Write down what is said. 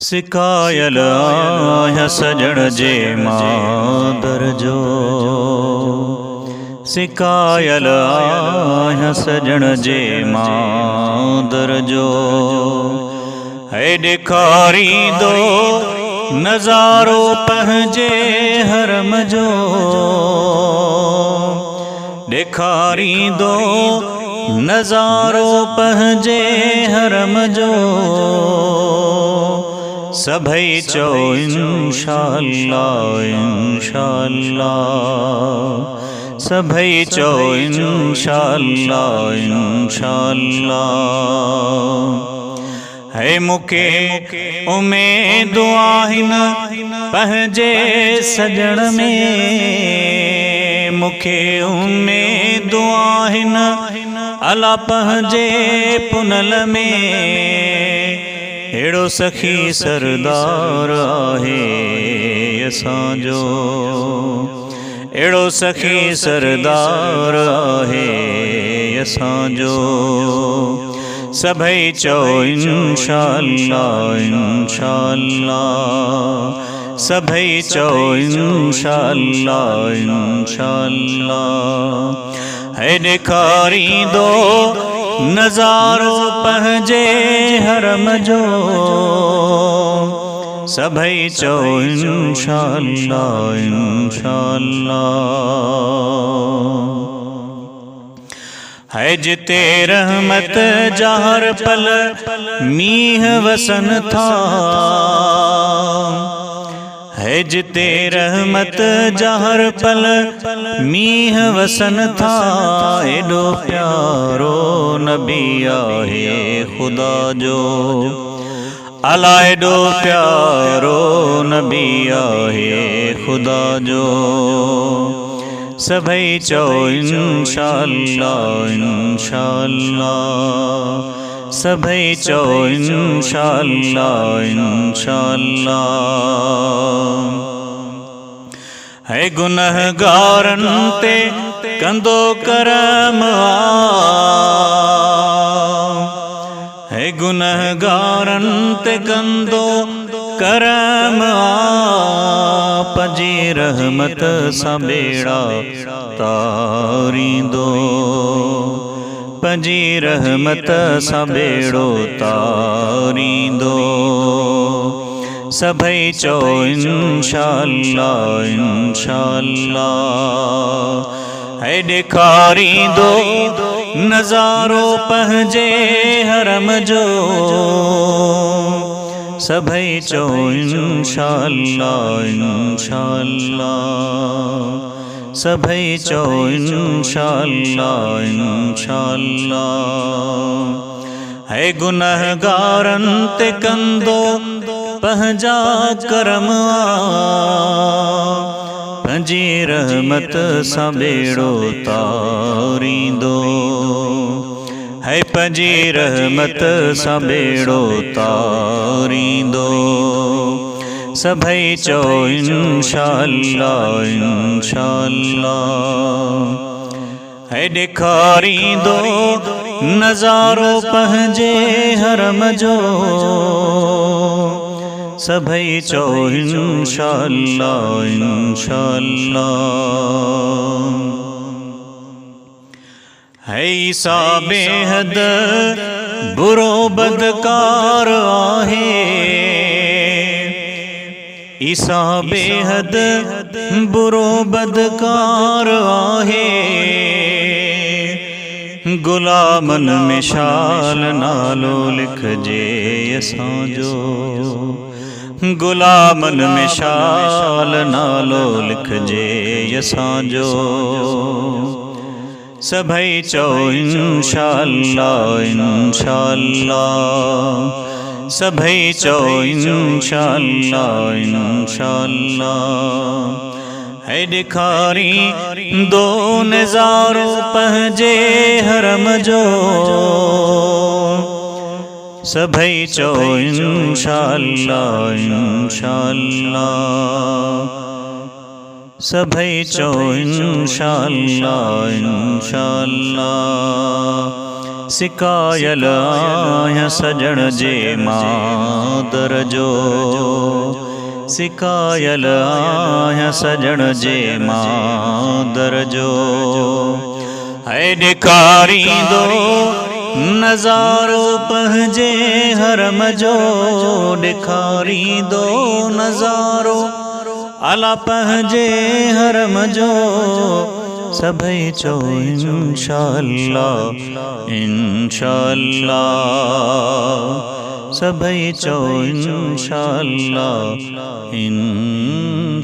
सिकायल आया सजण जे मादर जो, सिकायल आया सजण जे मादर जो। है ॾेखारींदो नज़ारो पंहिंजे हरम जो, ॾेखारींदो नज़ारो पंहिंजे हरम जो। सभई चो इंशाअल्लाह इंशाअल्लाह, सभई चो इंशाअल्लाह इंशाअल्लाह। है मुखे उम्मीद आहिनि पंहिंजे सजण में, मुखे उम्मीद आहिनि अला पंहिंजे पुनल में। एड़ो सखी सरदार आहे असांजो, एड़ो सखी सरदार आहे असांजो। सभई चो इंशाअल्लाह इंशाअल्लाह, सभई चो इंशाअल्लाह इंशाअल्लाह। है ॾेखारींदो नज़ारो पंहिंजे हरम जो, सभई चो इंशाअल्लाह इंशाअल्लाह। है जिते रहमत जा हर पल मींह वसन था, है जिते रहमत जा हर पल मींह वसन था। एॾो प्यारो नबी आहे खुदा जो, अला एॾो प्यारो नबी आहे खुदा जो। सभई चो इंशाअल्लाह इंशाअल्लाह, सभई चो इंशाअल्लाह इंशाअल्लाह। है गुनहगारन ते कंदो करम आ, है गुनहगारन ते कंदो करम आ। पंजी रहमत सां बेड़ा तारींदो, पंजी रहमत सां बेड़ो तारींदो। सभई चो इंशाअल्लाह इंशाअल्लाह। है ॾेखारींदो नज़ारो पंहिंजे हरम जो, सभई चो इंशाअल्लाह इंशाअल्लाह, सभई चो इंशाअल्लाह इंशाअल्लाह। है गुनहगारन ते कंदो पंहिंजा करम आ, पंहिंजी रहमत सां बेड़ो तारींदो। है पंहिंजी रहमत सां बेड़ो तारींदो। सभई चो इंशाअल्लाह इंशाअल्लाह। है ॾेखारींदो नज़ारो पंहिंजे हरम जो, सभई चो इंशाअल्लाह इंशाअल्लाह। है ईसा बेहद बुरो बदकार आहे, ईसा बेहद बुरो बदकार आहे। गुलामन में शाल नालो लिखजे असांजो, गुलामन में शाल नालो लिखजे असांजो। सभई चो इंशाअल्लाह इंशाअल्लाह, सभई चो इंशाअल्लाह इंशाअल्लाह। है ॾेखारींदो नज़ारो पंहिंजे हरम जो, सभई चो इंशाअल्लाह इंशाअल्लाह, सभई चो इंशाअल्लाह इंशाअल्लाह। सिकायल आहियां सजण जे मादर जो, सिकायल आहियां सजण जे मादर जो। है ॾेखारींदो नज़ारो पंहिंजे हरम जो, ॾेखारींदो नज़ारो अला पंहिंजे हरम जो। सभई चो इंशाअल्लाह इंशाअल्लाह, सभई चो इंशाअल्लाह इंशाअल्लाह।